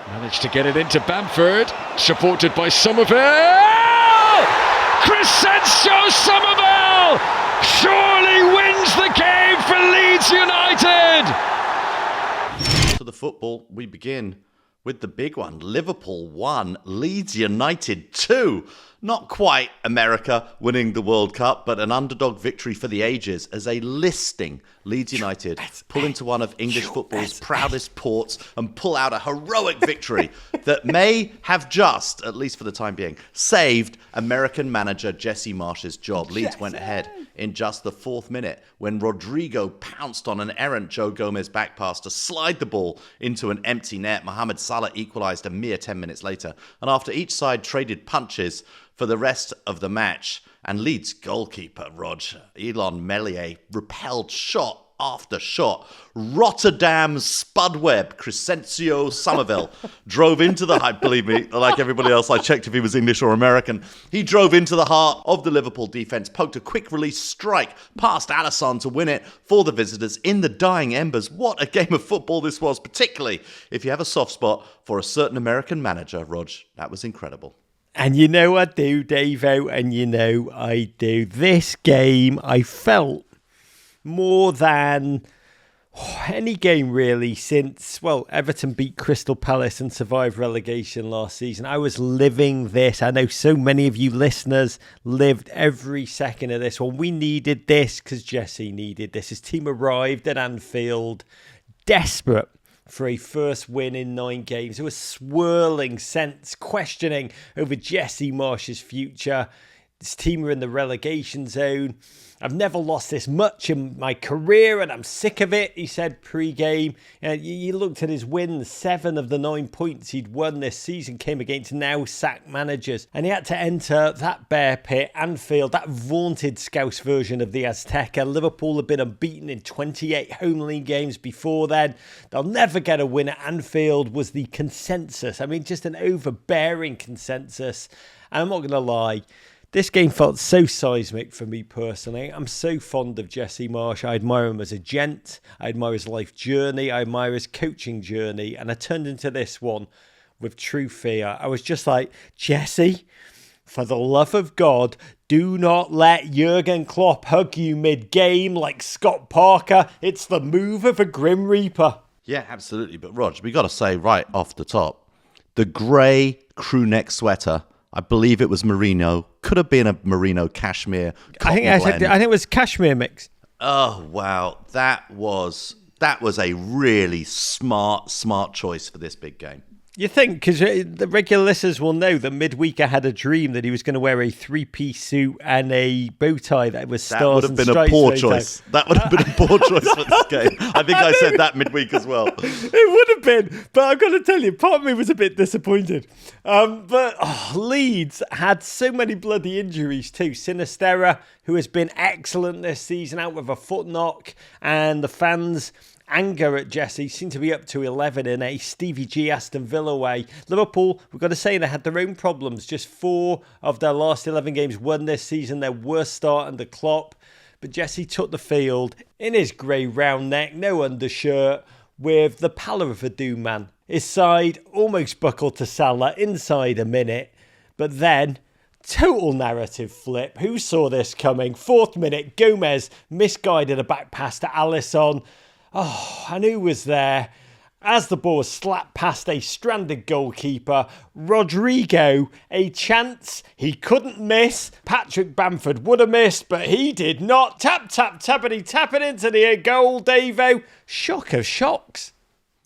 Managed to get it into Bamford, supported by Somerville! Crescencio Somerville surely wins the game for Leeds United! To the football, we begin with the big one. Liverpool 1, Leeds United 2. Not quite America winning the World Cup, but an underdog victory for the ages as a listing Leeds United pull into one of English football's proudest ports and pull out a heroic victory that may have just, at least for the time being, saved American manager Jesse Marsch's job. Leeds went ahead in just the 4th minute when Rodrigo pounced on an errant Joe Gomez back pass to slide the ball into an empty net. Mohamed Salah equalised a mere 10 minutes later. And after each side traded punches for the rest of the match, and Leeds goalkeeper Elon Meslier repelled shot after shot. Rotterdam's Spudweb, Crescencio Somerville, drove into the heart. Believe me, like everybody else, I checked if he was English or American. He drove into the heart of the Liverpool defence, poked a quick release strike past Alisson to win it for the visitors in the dying embers. What a game of football this was, particularly if you have a soft spot for a certain American manager, Rog. That was incredible. And you know I do, Davo, and you know I do. This game, I felt more than any game really since, Everton beat Crystal Palace and survived relegation last season. I was living this. I know so many of you listeners lived every second of this one. We needed this because Jesse needed this. His team arrived at Anfield desperate for a first win in 9 games. There was swirling sense, questioning over Jesse Marsch's future. This team were in the relegation zone. I've never lost this much in my career and I'm sick of it, he said pre-game. You looked at his wins, 7 of the 9 points he'd won this season came against now sacked managers. And he had to enter that bear pit, Anfield, that vaunted Scouse version of the Azteca. Liverpool had been unbeaten in 28 home league games before then. They'll never get a win at Anfield was the consensus. I mean, just an overbearing consensus. And I'm not going to lie, this game felt so seismic for me personally. I'm so fond of Jesse Marsch. I admire him as a gent. I admire his life journey. I admire his coaching journey. And I turned into this one with true fear. I was just like, Jesse, for the love of God, do not let Jurgen Klopp hug you mid-game like Scott Parker. It's the move of a Grim Reaper. Yeah, absolutely. But Rog, we got to say right off the top, the grey crew neck sweater, I believe it was merino. Could have been a merino cashmere. I think it was cashmere mix. Oh wow, that was a really smart choice for this big game. You think, because the regular listeners will know that midweek I had a dream that he was going to wear a 3-piece suit and a bow tie that was stars and stripes. That would have been a poor choice. That would have been a poor choice for this game. I think I said that midweek as well. It would have been, but I've got to tell you, part of me was a bit disappointed. Leeds had so many bloody injuries too. Sinisterra, who has been excellent this season, out with a foot knock, and the fans' anger at Jesse seemed to be up to 11 in a Stevie G Aston Villa way. Liverpool, we've got to say, they had their own problems. Just 4 of their last 11 games won this season, their worst start under Klopp. But Jesse took the field in his grey round neck, no undershirt, with the pallor of a doom man. His side almost buckled to Salah inside a minute, but then total narrative flip. Who saw this coming? 4th minute, Gomez misguided a back pass to Alisson. Oh, and who was there? As the ball was slapped past a stranded goalkeeper, Rodrigo, a chance he couldn't miss. Patrick Bamford would have missed, but he did not. Tap, tappity, tap it into the goal, Davo. Shock of shocks.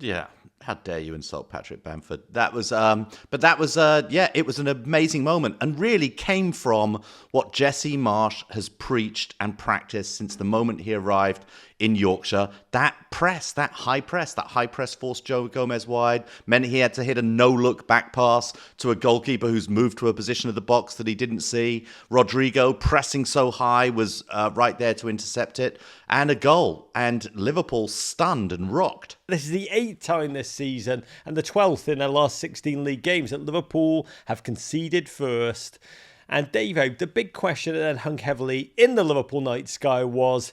Yeah. How dare you insult Patrick Bamford? It was an amazing moment and really came from what Jesse Marsch has preached and practiced since the moment he arrived in Yorkshire. That high press forced Joe Gomez wide, meant he had to hit a no-look back pass to a goalkeeper who's moved to a position of the box that he didn't see. Rodrigo, pressing so high, was right there to intercept it. And a goal. And Liverpool stunned and rocked. This is the 8th time this season and the 12th in their last 16 league games that Liverpool have conceded first. And Davo, the big question that hung heavily in the Liverpool night sky was,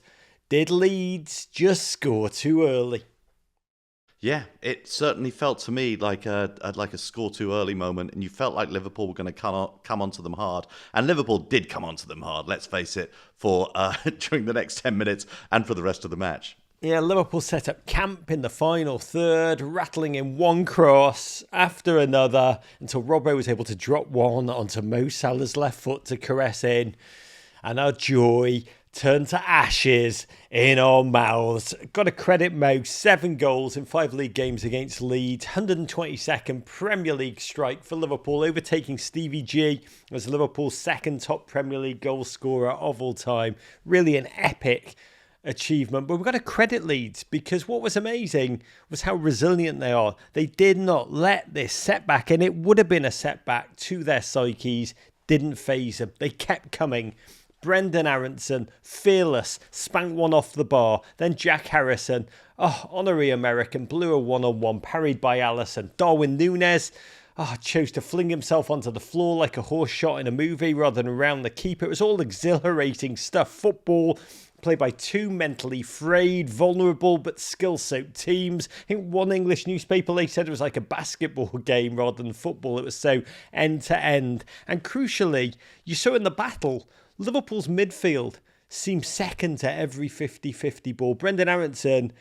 did Leeds just score too early? Yeah, it certainly felt to me like a score too early moment, and you felt like Liverpool were going to come onto them hard, and Liverpool did come onto them hard. Let's face it, for during the next 10 minutes and for the rest of the match. Yeah, Liverpool set up camp in the final third, rattling in one cross after another until Robbo was able to drop one onto Mo Salah's left foot to caress in, and our joy turned to ashes in our mouths. Got to credit Mo, 7 goals in 5 league games against Leeds, 122nd Premier League strike for Liverpool, overtaking Stevie G as Liverpool's second top Premier League goal scorer of all time. Really an epic achievement. But we've got to credit Leeds, because what was amazing was how resilient they are. They did not let this setback, and it would have been a setback to their psyches, didn't faze them. They kept coming. Brendan Aronson, fearless, spanked one off the bar. Then Jack Harrison, honorary American, blew a one-on-one, parried by Allison. Darwin Núñez chose to fling himself onto the floor like a horse shot in a movie rather than around the keeper. It was all exhilarating stuff. Football played by 2 mentally frayed, vulnerable but skill-soaked teams. I think one English newspaper, they said it was like a basketball game rather than football. It was so end-to-end. And crucially, you saw in the battle, Liverpool's midfield seemed second to every 50-50 ball. Brendan Aronson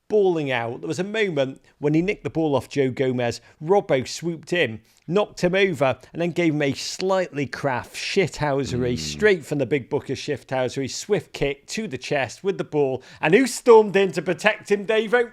balling out. There was a moment when he nicked the ball off Joe Gomez. Robbo swooped in, knocked him over, and then gave him a slightly craft shithousery straight from the big book of shithousery. Swift kick to the chest with the ball. And who stormed in to protect him, Davo?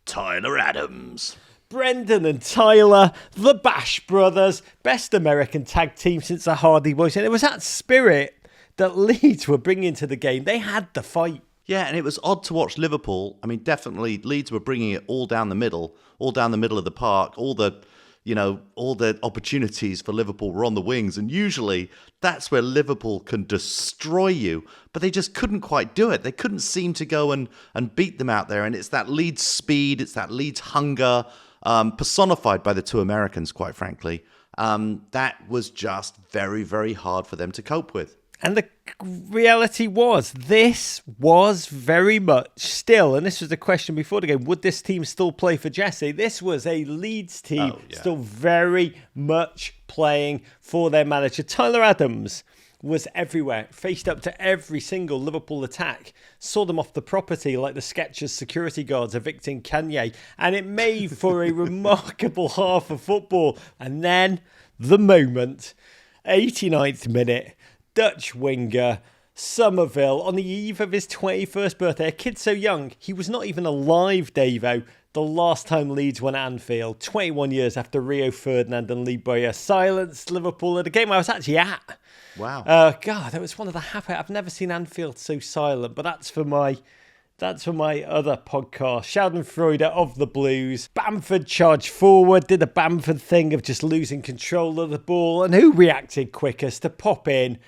Tyler Adams. Brendan and Tyler, the Bash Brothers, best American tag team since the Hardy Boys. And it was that spirit that Leeds were bringing to the game. They had the fight. Yeah, and it was odd to watch Liverpool. I mean, definitely Leeds were bringing it all down the middle of the park. All the opportunities for Liverpool were on the wings, and usually that's where Liverpool can destroy you. But they just couldn't quite do it. They couldn't seem to go and beat them out there. And it's that Leeds speed, it's that Leeds hunger, personified by the 2 Americans, quite frankly. That was just very, very hard for them to cope with. And the reality was, this was very much still, and this was the question before the game, would this team still play for Jesse? This was a Leeds team still very much playing for their manager. Tyler Adams was everywhere, faced up to every single Liverpool attack, saw them off the property like the Skechers security guards evicting Kanye, and it made for a remarkable half of football. And then the moment, 89th minute, Dutch winger Somerville, on the eve of his 21st birthday, a kid so young, he was not even alive, Davo, the last time Leeds won at Anfield, 21 years after Rio Ferdinand and Lee Bowyer silenced Liverpool at a game I was actually at. Wow. God, that was one of the happy. I've never seen Anfield so silent, but that's for my other podcast, Schadenfreude of the Blues. Bamford charged forward, did the Bamford thing of just losing control of the ball, and who reacted quickest to pop in,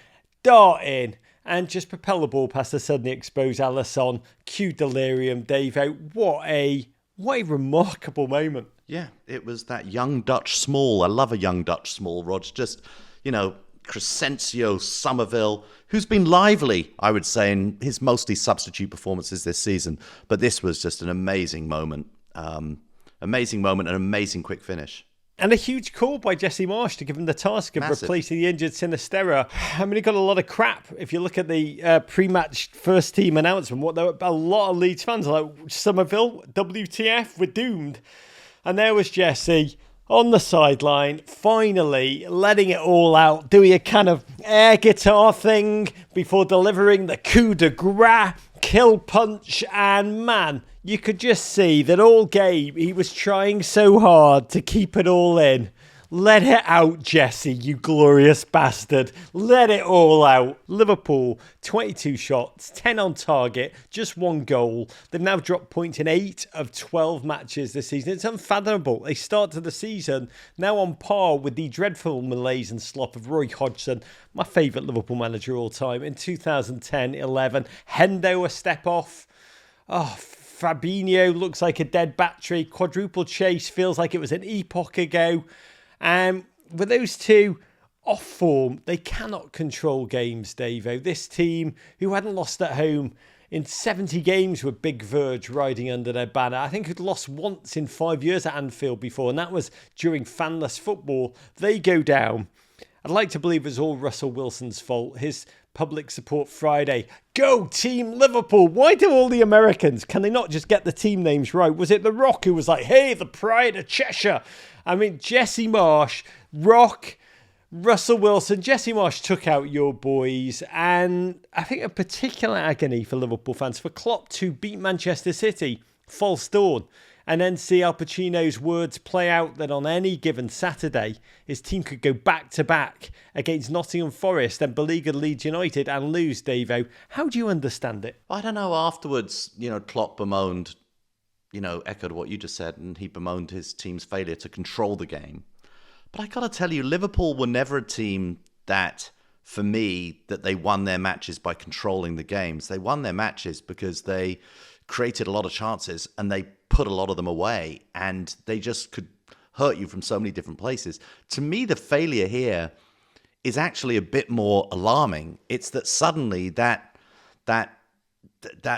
dart in, and just propel the ball past the suddenly exposed Alisson. Cue delirium, Davo. What a remarkable moment. Yeah, it was that young Dutch small. I love a young Dutch small, Rog. Just, Crescencio Somerville, who's been lively, I would say, in his mostly substitute performances this season. But this was just an amazing moment. An amazing quick finish. And a huge call by Jesse Marsch to give him the task of replacing the injured Sinisterra. I mean, he got a lot of crap. If you look at the pre-match first team announcement, there were a lot of Leeds fans like, Somerville, WTF, we're doomed. And there was Jesse on the sideline, finally letting it all out, doing a kind of air guitar thing before delivering the coup de grace, kill punch, and man, you could just see that all game he was trying so hard to keep it all in. Let it out, Jesse, you glorious bastard. Let it all out. Liverpool, 22 shots, 10 on target, just 1 goal. They've now dropped points in 8 of 12 matches this season. It's unfathomable. They start to the season now on par with the dreadful malaise and slop of Roy Hodgson, my favourite Liverpool manager of all time, in 2010-11. Hendo a step off. Fabinho looks like a dead battery. Quadruple chase feels like it was an epoch ago. With those two off form, they cannot control games, Davo. This team, who hadn't lost at home in 70 games with Big Verge riding under their banner. I think it lost once in 5 years at Anfield before, and that was during fanless football. They go down. I'd like to believe it was all Russell Wilson's fault. His public support Friday. Go Team Liverpool. Why do all the Americans, can they not just get the team names right? Was it The Rock who was like, hey, the pride of Cheshire? I mean, Jesse Marsch, Rock, Russell Wilson, Jesse Marsch took out your boys, and I think a particular agony for Liverpool fans for Klopp to beat Manchester City, false dawn, and then see Al Pacino's words play out that on any given Saturday, his team could go back-to-back against Nottingham Forest and beleaguered Leeds United and lose, Davo. How do you understand it? I don't know. Afterwards, Klopp bemoaned, echoed what you just said, and he bemoaned his team's failure to control the game. But I got to tell you, Liverpool were never a team that, for me, that they won their matches by controlling the games. They won their matches because they created a lot of chances and they put a lot of them away, and they just could hurt you from so many different places. To me, the failure here is actually a bit more alarming. It's that suddenly that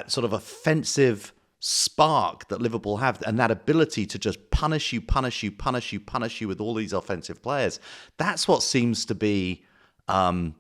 sort of offensive spark that Liverpool have, and that ability to just punish you with all these offensive players, that's what seems to be absent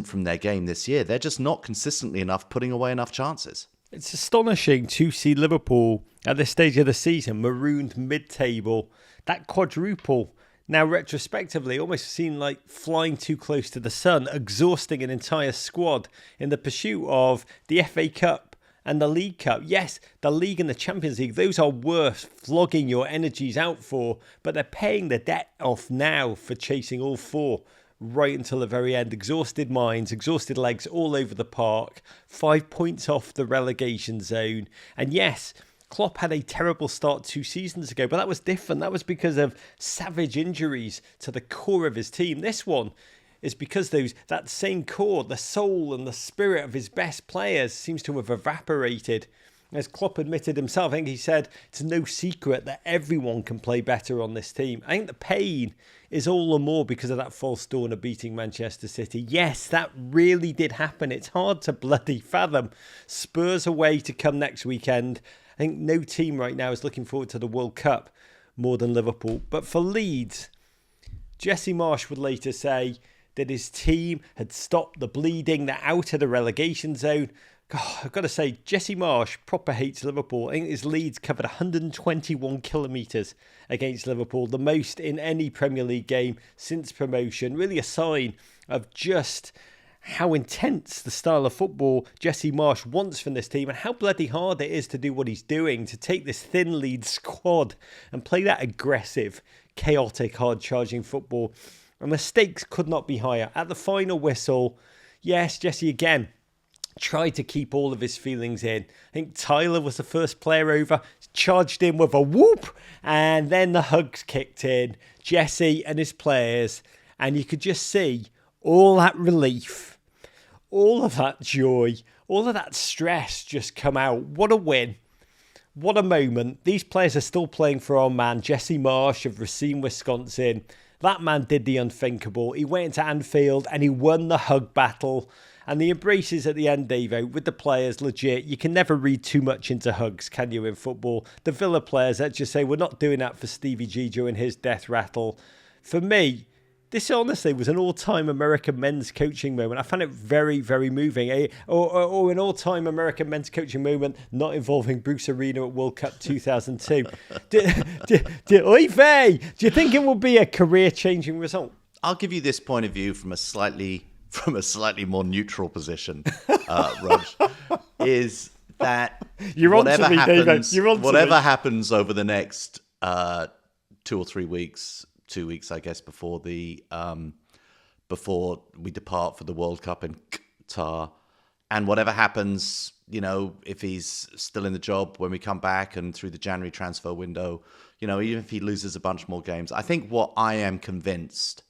from their game this year. They're just not consistently enough putting away enough chances. It's astonishing to see Liverpool at this stage of the season marooned mid-table. That quadruple, now retrospectively, almost seemed like flying too close to the sun, exhausting an entire squad in the pursuit of the FA Cup and the League Cup. Yes, the League and the Champions League, those are worth flogging your energies out for, but they're paying the debt off now for chasing all four right until the very end. Exhausted minds, exhausted legs all over the park, 5 points off the relegation zone. And yes, Klopp had a terrible start 2 seasons ago, but that was different. That was because of savage injuries to the core of his team. This one is because that same core, the soul and the spirit of his best players seems to have evaporated. As Klopp admitted himself, I think he said it's no secret that everyone can play better on this team. I think the pain is all the more because of that false dawn of beating Manchester City. Yes, that really did happen. It's hard to bloody fathom. Spurs away to come next weekend. I think no team right now is looking forward to the World Cup more than Liverpool. But for Leeds, Jesse Marsch would later say that his team had stopped the bleeding. They're out of the relegation zone. God, I've got to say, Jesse Marsch proper hates Liverpool. I think his Leeds covered 121 kilometres against Liverpool, the most in any Premier League game since promotion. Really a sign of just how intense the style of football Jesse Marsch wants from this team and how bloody hard it is to do what he's doing, to take this thin Leeds squad and play that aggressive, chaotic, hard-charging football. And the stakes could not be higher. At the final whistle, yes, Jesse again tried to keep all of his feelings in. I think Tyler was the first player over, charged in with a whoop, and then the hugs kicked in. Jesse and his players, and you could just see all that relief, all of that joy, all of that stress just come out. What a win. What a moment. These players are still playing for our man, Jesse Marsch of Racine, Wisconsin. That man did the unthinkable. He went into Anfield and he won the hug battle. And the embraces at the end, Davo, with the players, legit. You can never read too much into hugs, can you, in football? The Villa players, let's just say, we're not doing that for Stevie G during his death rattle. For me, this honestly was an all-time American men's coaching moment. I found it very, very moving. Or an all-time American men's coaching moment not involving Bruce Arena at World Cup 2002. Oy vey! Do you think it will be a career-changing result? I'll give you this point of view from a slightly more neutral position, Rog, is that whatever happens over the next 2 or 3 weeks, 2 weeks, I guess, before we depart for the World Cup in Qatar, and whatever happens, if he's still in the job when we come back and through the January transfer window, even if he loses a bunch more games, I think what I am convinced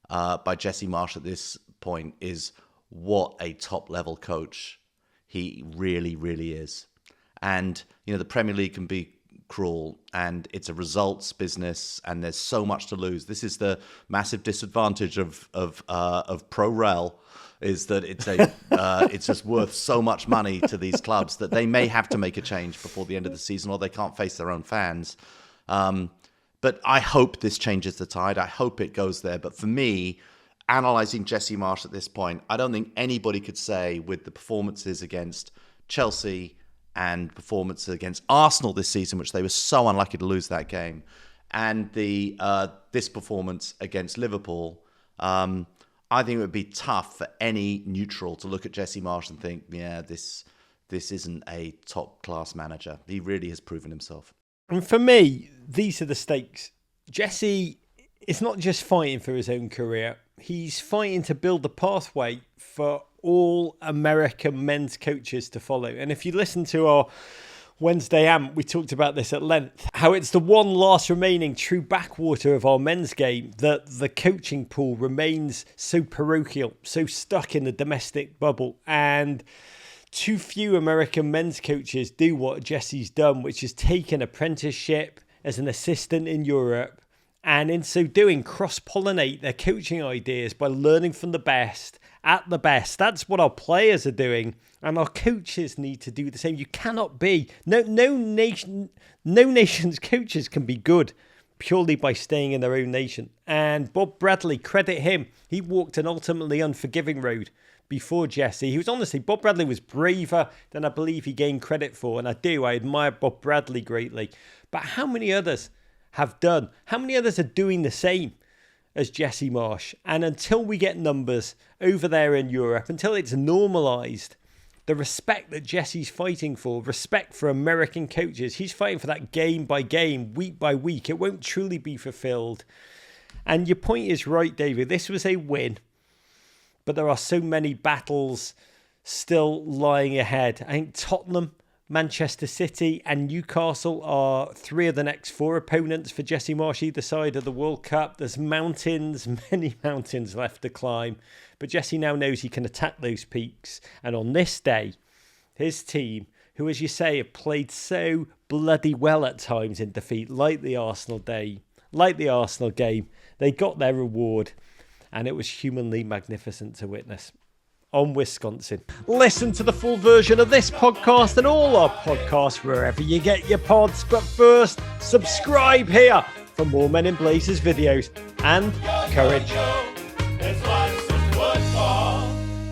by Jesse Marsch at this point is what a top level coach he really, really is. And the Premier League can be cruel and it's a results business and there's so much to lose. This is the massive disadvantage of pro rel is that it's it's just worth so much money to these clubs that they may have to make a change before the end of the season, or they can't face their own fans. But I hope this changes the tide. I hope it goes there. But for me, analysing Jesse Marsch at this point, I don't think anybody could say with the performances against Chelsea and performances against Arsenal this season, which they were so unlucky to lose that game, and this performance against Liverpool, I think it would be tough for any neutral to look at Jesse Marsch and think, yeah, this isn't a top-class manager. He really has proven himself. And for me, these are the stakes. Jesse is not just fighting for his own career. He's fighting to build the pathway for all American men's coaches to follow. And if you listen to our Wednesday AMP, we talked about this at length, how it's the one last remaining true backwater of our men's game, that the coaching pool remains so parochial, so stuck in the domestic bubble. And too few American men's coaches do what Jesse's done, which is take an apprenticeship as an assistant in Europe, and in so doing cross-pollinate their coaching ideas by learning from the best at the best. That's what our players are doing, and our coaches need to do the same. You cannot be no nation's coaches can be good purely by staying in their own nation. And Bob Bradley, credit him, he walked an ultimately unforgiving road before Jesse. He was honestly, Bob Bradley was braver than I believe he gained credit for, and I admire Bob Bradley greatly. But how many others have done? How many others are doing the same as Jesse Marsch? And until we get numbers over there in Europe, until it's normalised, the respect that Jesse's fighting for, respect for American coaches, he's fighting for that game by game, week by week. It won't truly be fulfilled. And your point is right, David. This was a win, but there are so many battles still lying ahead. I think Tottenham, Manchester City and Newcastle are 3 of the next 4 opponents for Jesse Marsch either side of the World Cup. There's many mountains left to climb. But Jesse now knows he can attack those peaks. And on this day, his team, who, as you say, have played so bloody well at times in defeat, like the Arsenal game, they got their reward. And it was humanly magnificent to witness. On Wisconsin. Listen to the full version of this podcast and all our podcasts wherever you get your pods. But first, subscribe here for more Men in Blazers videos and courage.